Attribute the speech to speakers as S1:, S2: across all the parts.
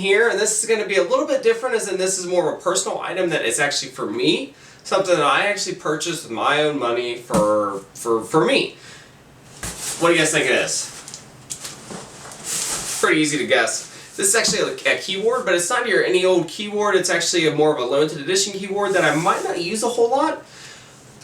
S1: Here, and this is going to be a little bit different, as in this is more of a personal item that is actually for me, something that I actually purchased with my own money for me. What do you guys think it is? Pretty easy to guess. This is actually a keyboard, but it's not any old keyboard. It's actually more of a limited edition keyboard that I might not use a whole lot.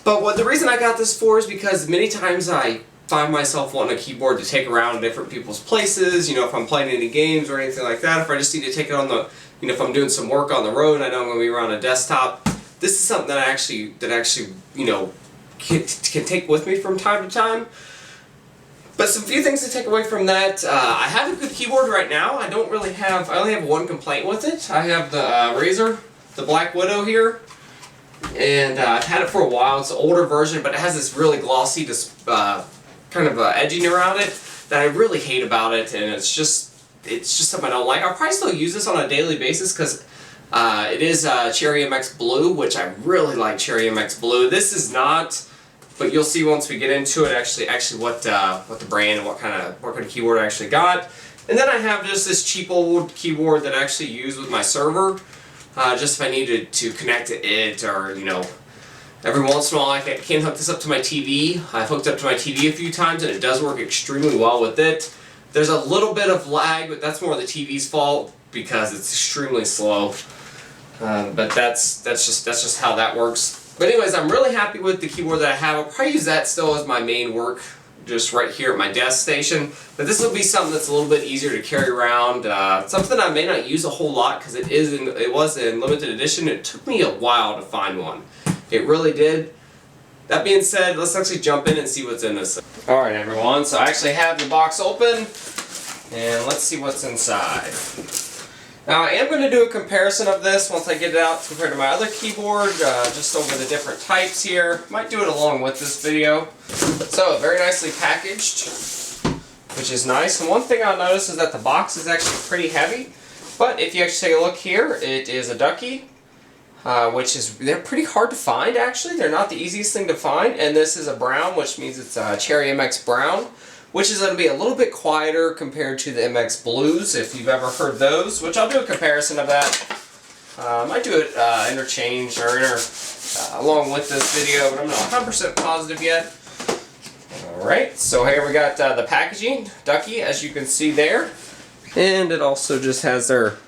S1: But the reason I got this for is because many times I find myself wanting a keyboard to take around different people's places, if I'm playing any games or anything like that, if I just need to take it on the, if I'm doing some work on the road and I know I'm going to be around a desktop, this is something that I actually, can take with me from time to time. But some few things to take away from that, I have a good keyboard right now. I only have one complaint with it. I have the Razer, the Black Widow here. And I've had it for a while. It's an older version, but it has this really glossy, kind of edging around it that I really hate about it, and it's just something I don't like. I'll probably still use this on a daily basis because it is Cherry MX Blue, which I really like Cherry MX Blue. This is not, but you'll see once we get into it actually what the brand and what kind of keyboard I actually got. And then I have just this cheap old keyboard that I actually use with my server, just if I needed to connect to it, or every once in a while I can hook this up to my TV. I've hooked up to my TV a few times and it does work extremely well with it. There's a little bit of lag, but that's more the TV's fault because it's extremely slow. But that's just how that works. But anyways, I'm really happy with the keyboard that I have. I'll probably use that still as my main work, just right here at my desk station. But this will be something that's a little bit easier to carry around. Something I may not use a whole lot because it was in limited edition. It took me a while to find one. It really did. That being said, let's actually jump in and see what's in this. Alright everyone, so I actually have the box open, and let's see what's inside. Now I am going to do a comparison of this once I get it out compared to my other keyboard, just over the different types here. Might do it along with this video. So, very nicely packaged, which is nice. And one thing I'll notice is that the box is actually pretty heavy, but if you actually take a look here, it is a Ducky. They're pretty hard to find actually. They're not the easiest thing to find, and this is a brown, which means it's a Cherry MX Brown, which is going to be a little bit quieter compared to the MX Blues, if you've ever heard those, which I'll do a comparison of that. I might do it interchange or along with this video, but I'm not 100% positive yet. Alright, so here we got the packaging, Ducky, as you can see there, and it also just has their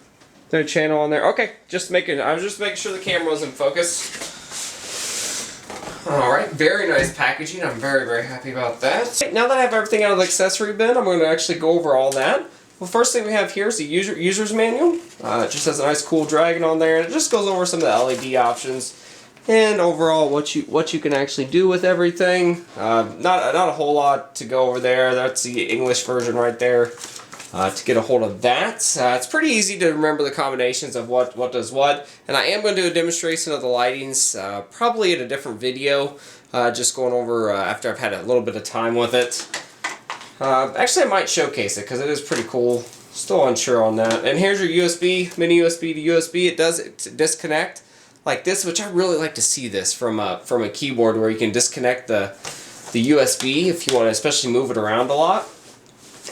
S1: channel on there. Okay, I was just making sure the camera was in focus. Alright, very nice packaging. I'm very, very happy about that. Now that I have everything out of the accessory bin, I'm going to actually go over all that. Well, first thing we have here is the user's manual. It just has a nice cool dragon on there, and it just goes over some of the LED options and overall what you can actually do with everything. Not a whole lot to go over there. That's the English version right there. To get a hold of that. It's pretty easy to remember the combinations of what does what, and I am going to do a demonstration of the lightings probably in a different video, just going over after I've had a little bit of time with it. Actually I might showcase it because it is pretty cool. Still unsure on that. And here's your USB, mini USB to USB. It does disconnect like this, which I really like to see this from a keyboard where you can disconnect the USB if you want to especially move it around a lot.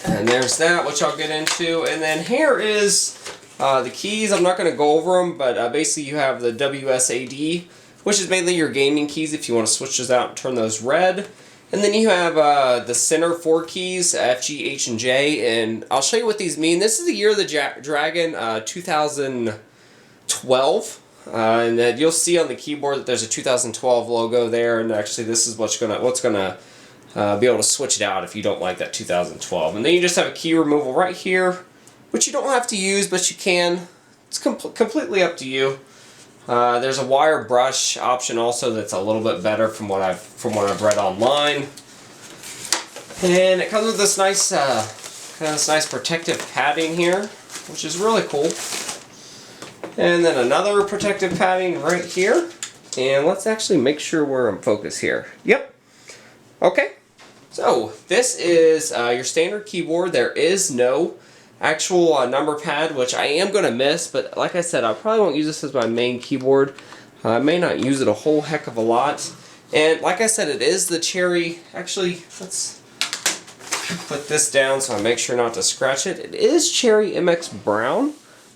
S1: And there's that, which I'll get into. And then here is the keys. I'm not going to go over them, but basically you have the WSAD, which is mainly your gaming keys if you want to switch those out and turn those red. And then you have the center 4 keys, F, G, H, and J. And I'll show you what these mean. This is the Year of the Dragon 2012. And you'll see on the keyboard that there's a 2012 logo there. And actually this is what's gonna be able to switch it out if you don't like that 2012. And then you just have a key removal right here, which you don't have to use, but you can. It's completely up to you. There's a wire brush option also that's a little bit better from what I've read online. And it comes with this nice nice protective padding here, which is really cool. And then another protective padding right here. And let's actually make sure we're in focus here. Yep. Okay. So, this is your standard keyboard. There is no actual number pad, which I am going to miss, but like I said, I probably won't use this as my main keyboard. I may not use it a whole heck of a lot. And like I said, it is the Cherry. Actually, let's put this down so I make sure not to scratch it. It is Cherry MX Brown,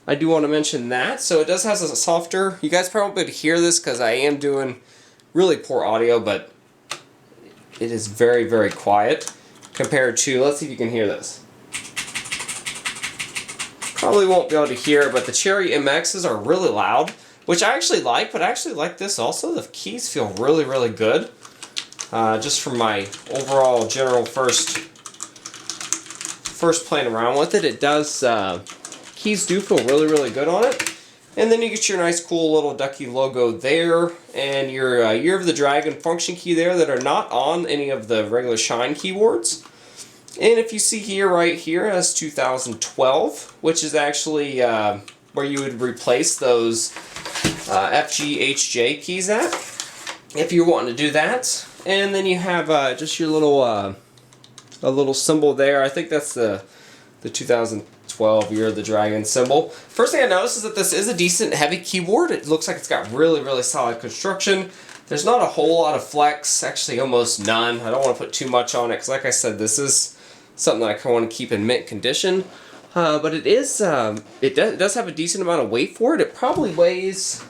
S1: I do want to mention that. So it does have a softer, you guys probably won't be able to hear this because I am doing really poor audio, but it is very, very quiet compared to, let's see if you can hear this. Probably won't be able to hear it, but the Cherry MXs are really loud, which I actually like, but I actually like this also. The keys feel really, really good. Just from my overall general first playing around with it, it does, keys do feel really, really good on it. And then you get your nice cool little Ducky logo there, and your Year of the Dragon function key there that are not on any of the regular Shine keyboards. And if you see here, right here, it has 2012, which is actually where you would replace those FG, HJ keys at, if you're wanting to do that. And then you have just your little, a little symbol there. I think that's the 2012 Year of the Dragon symbol. First thing I noticed is that this is a decent heavy keyboard. It looks like it's got really, really solid construction. There's not a whole lot of flex, actually almost none. I don't want to put too much on it because, like I said, this is something that I kind of want to keep in mint condition. But it is, it does have a decent amount of weight for it. It probably weighs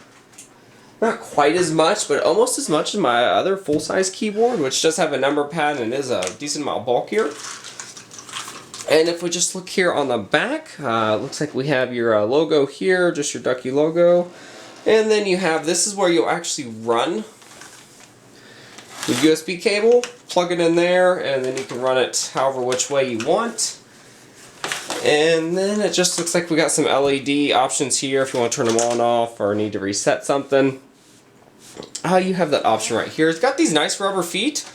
S1: not quite as much, but almost as much as my other full-size keyboard, which does have a number pad and is a decent amount bulkier. And if we just look here on the back, looks like we have your logo here, just your Ducky logo. And then you have, this is where you'll actually run the USB cable, plug it in there, and then you can run it however which way you want. And then it just looks like we got some LED options here if you want to turn them on and off or need to reset something. You have that option right here. It's got these nice rubber feet.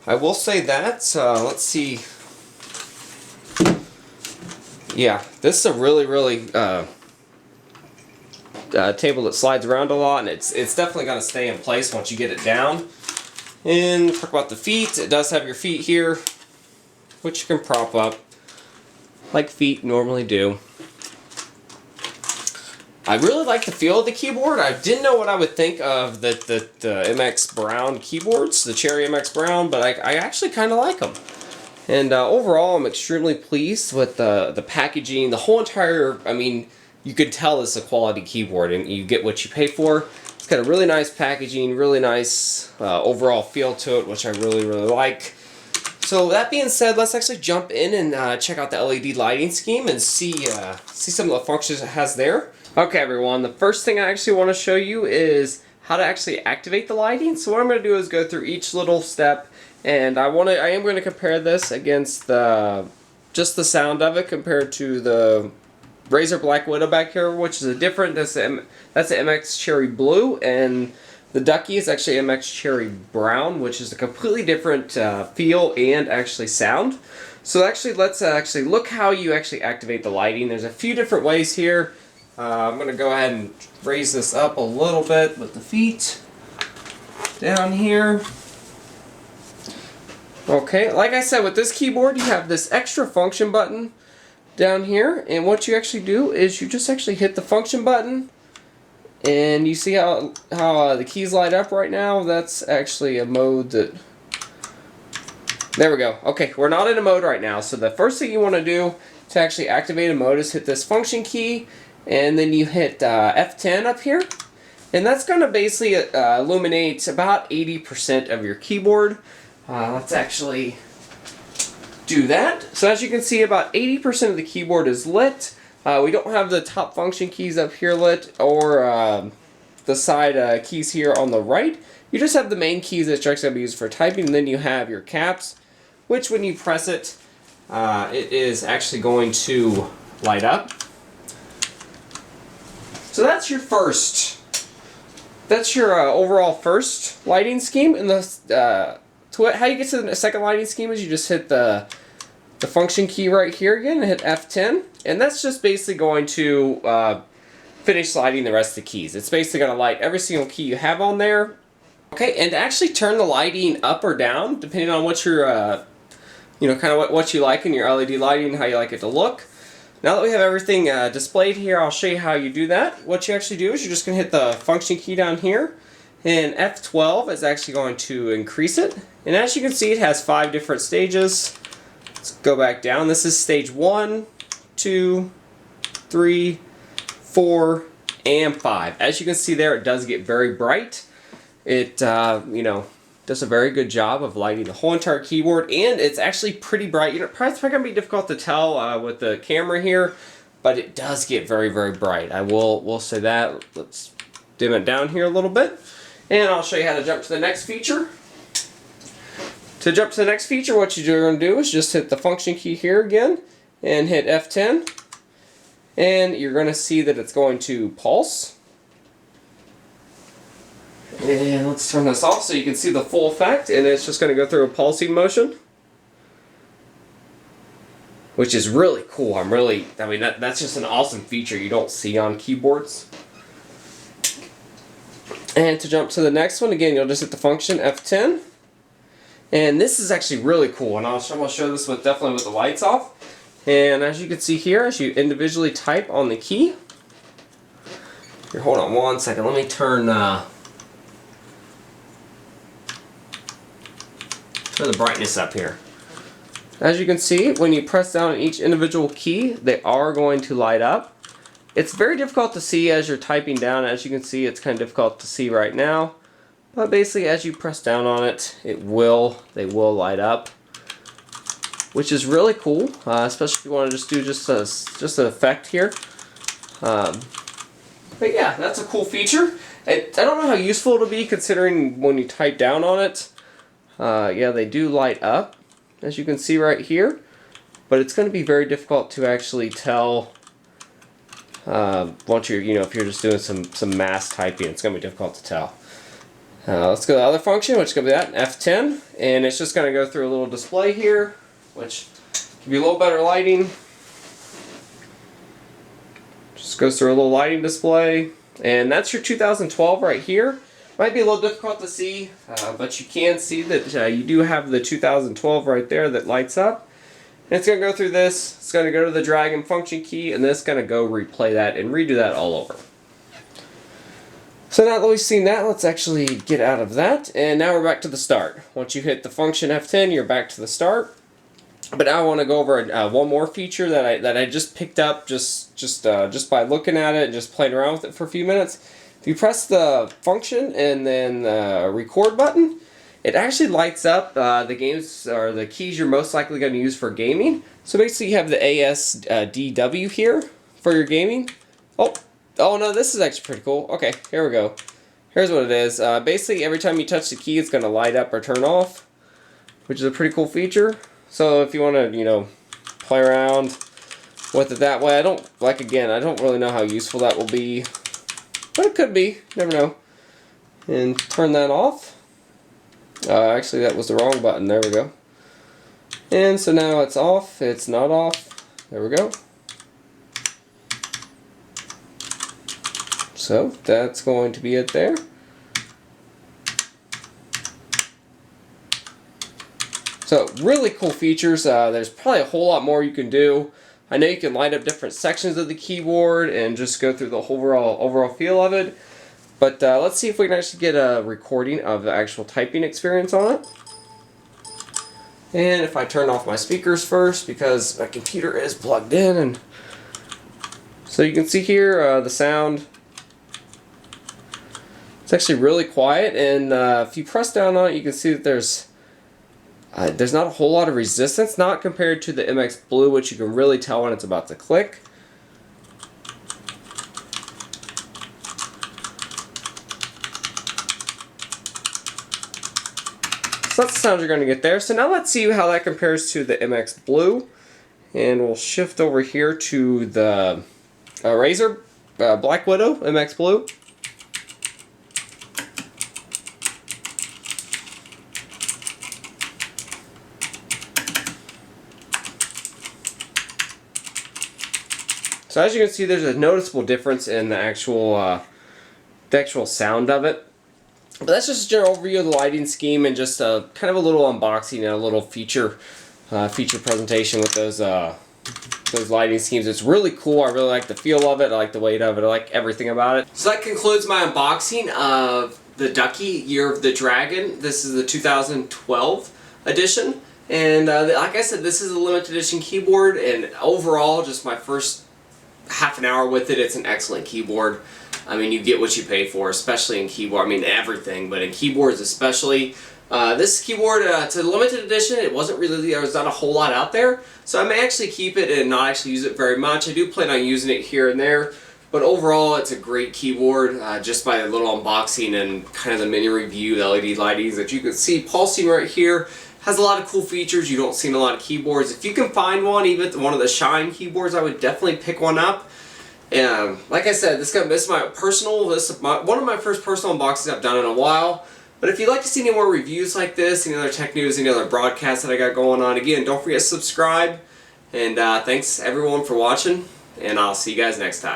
S1: I will say that. Let's see. Yeah, this is a really, really table that slides around a lot, and it's definitely going to stay in place once you get it down. And talk about the feet. It does have your feet here, which you can prop up like feet normally do. I really like the feel of the keyboard. I didn't know what I would think of the MX Brown keyboards, the Cherry MX Brown, but I actually kind of like them. And overall, I'm extremely pleased with the packaging, the whole entire, I mean, you could tell it's a quality keyboard and you get what you pay for. It's got a really nice packaging, really nice overall feel to it, which I really, really like. So that being said, let's actually jump in and check out the LED lighting scheme and see some of the functions it has there. Okay everyone, the first thing I actually want to show you is how to actually activate the lighting. So what I'm going to do is go through each little step, and I am going to compare this against just the sound of it compared to the Razer Black Widow back here, which is a different, that's the MX Cherry Blue, and the Ducky is actually MX Cherry Brown, which is a completely different feel and actually sound. So actually, let's actually look how you actually activate the lighting. There's a few different ways here. I'm going to go ahead and raise this up a little bit with the feet down here. Okay, like I said, with this keyboard, you have this extra function button down here, and what you actually do is you just actually hit the function button, and you see how the keys light up right now. That's actually a mode that, there we go. Okay, we're not in a mode right now, so the first thing you want to do to actually activate a mode is hit this function key, and then you hit F10 up here, and that's going to basically illuminate about 80% of your keyboard. Let's actually do that. So as you can see, about 80% of the keyboard is lit. We don't have the top function keys up here lit, or the side keys here on the right. You just have the main keys that you're actually going to use for typing, and then you have your caps, which when you press it, it is actually going to light up. So that's your overall first lighting scheme, and how you get to the second lighting scheme is you just hit the function key right here again and hit F10, and that's just basically going to finish lighting the rest of the keys. It's basically going to light every single key you have on there. Okay, and to actually turn the lighting up or down, depending on what your, kind of what you like in your LED lighting, how you like it to look. Now that we have everything displayed here, I'll show you how you do that. What you actually do is you're just going to hit the function key down here, and F12 is actually going to increase it. And as you can see, it has 5 different stages. Let's go back down. This is stage 1, 2, 3, 4, and 5. As you can see there, it does get very bright. It, you know, does a very good job of lighting the whole entire keyboard, and it's actually pretty bright. You know, it's probably going to be difficult to tell with the camera here, but it does get very, very bright. I will say that. Let's dim it down here a little bit, and I'll show you how to jump to the next feature. To jump to the next feature, what you're going to do is just hit the function key here again, and hit F10, and you're going to see that it's going to pulse. And let's turn this off so you can see the full effect, and it's just going to go through a pulsing motion, which is really cool. I mean, that's just an awesome feature you don't see on keyboards. And to jump to the next one, again, you'll just hit the function F10. And this is actually really cool, and I'll show this definitely with the lights off. And as you can see here, as you individually type on the key, here, hold on one second, let me turn the brightness up here. As you can see, when you press down on each individual key, they are going to light up. It's very difficult to see as you're typing down. As you can see, it's kind of difficult to see right now. But basically, as you press down on it, they will light up, which is really cool, especially if you want to just do just an effect here. But yeah, that's a cool feature. I don't know how useful it'll be considering when you type down on it. Yeah, they do light up, as you can see right here, but it's going to be very difficult to actually tell once you're, if you're just doing some mass typing. It's going to be difficult to tell. Let's go to the other function, which is going to be that F10, and it's just going to go through a little display here, which give you a little better lighting. Just goes through a little lighting display, and that's your 2012 right here. Might be a little difficult to see, but you can see that you do have the 2012 right there that lights up. And it's going to go through this, it's going to go to the drag and function key, and then it's going to go replay that and redo that all over. So now that we've seen that, let's actually get out of that, and now we're back to the start. Once you hit the function F10, you're back to the start. But now I want to go over one more feature that I just picked up just by looking at it and just playing around with it for a few minutes. If you press the function and then record button, it actually lights up the games or the keys you're most likely going to use for gaming. So basically, you have the ASDW here for your gaming. Oh no, this is actually pretty cool. Okay, here we go. Here's what it is. Basically, every time you touch the key, it's going to light up or turn off, which is a pretty cool feature. So if you want to, play around with it that way, I don't really know how useful that will be, but it could be. You never know. And turn that off. Actually, that was the wrong button. There we go. And so now it's off. It's not off. There we go. So that's going to be it there. So really cool features. There's probably a whole lot more you can do. I know you can light up different sections of the keyboard and just go through the overall feel of it. But let's see if we can actually get a recording of the actual typing experience on it. And if I turn off my speakers first, because my computer is plugged in, and so you can see here the sound. It's actually really quiet, and if you press down on it, you can see that there's not a whole lot of resistance, not compared to the MX Blue, which you can really tell when it's about to click. So that's the sound you're going to get there. So now let's see how that compares to the MX Blue, and we'll shift over here to the Razer Black Widow MX Blue. So as you can see, there's a noticeable difference in the actual sound of it. But that's just a general overview of the lighting scheme and just kind of a little unboxing and a little feature presentation with those lighting schemes. It's really cool. I really like the feel of it. I like the weight of it. I like everything about it. So that concludes my unboxing of the Ducky Year of the Dragon. This is the 2012 edition. And like I said, this is a limited edition keyboard, and overall just my first half an hour with it, it's an excellent keyboard. I mean, you get what you pay for, especially in keyboard. I mean, everything, but in keyboards especially. This keyboard, it's a limited edition. It wasn't really, there was not a whole lot out there, so I may actually keep it and not actually use it very much. I do plan on using it here and there, but overall, it's a great keyboard. Just by the little unboxing and kind of the mini review, the LED lightings that you can see pulsing right here. Has a lot of cool features you don't see in a lot of keyboards. If you can find one, even one of the Shine keyboards, I would definitely pick one up. And like I said, this is my personal, one of my first personal unboxings I've done in a while. But if you'd like to see any more reviews like this, any other tech news, any other broadcasts that I got going on, again, don't forget to subscribe. And thanks everyone for watching, and I'll see you guys next time.